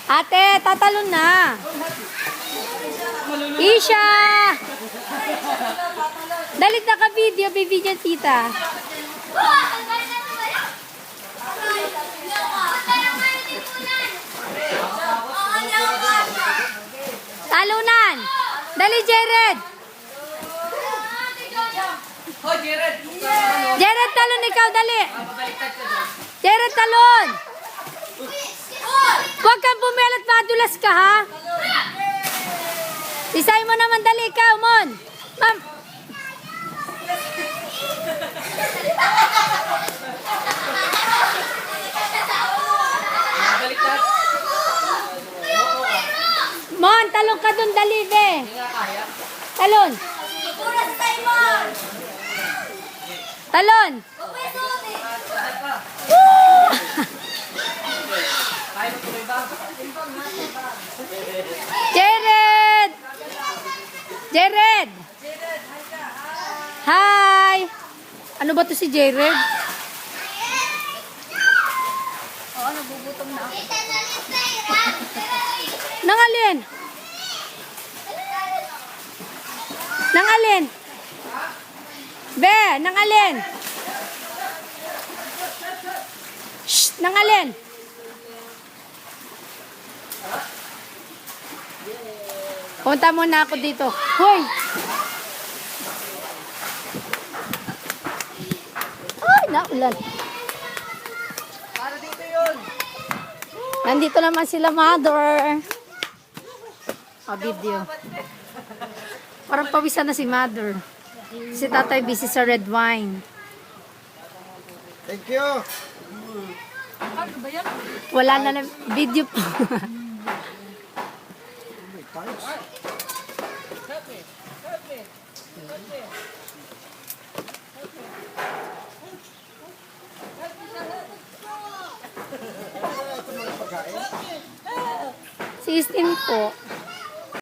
Ate, tatalon na. Isha! Dalit na ka-video, bibigyan tita. Talunan! Dali, Jared! Jared, talon ikaw, dali! Jared, talon! Huwag kang bumelat, madulas ka, ha? Isay mo naman, dali, ikaw, Mon! Ma'am! Mon, talon ka dun, dali, be! Talon! Talon! Jared! Jared! Hi! Ano ba to si Jared? Oo, nagugutom na ako. Nangalin? Nangalin? Be, nangalin? Shh, nangalin? Punta muna ako dito. Hoy! Ay, naulan. Para dito yun. Nandito naman sila, mother. Video. Parang pawisan na si mother. Si tatay busy sa red wine. Thank you. Wala na video pa. Si Istin po.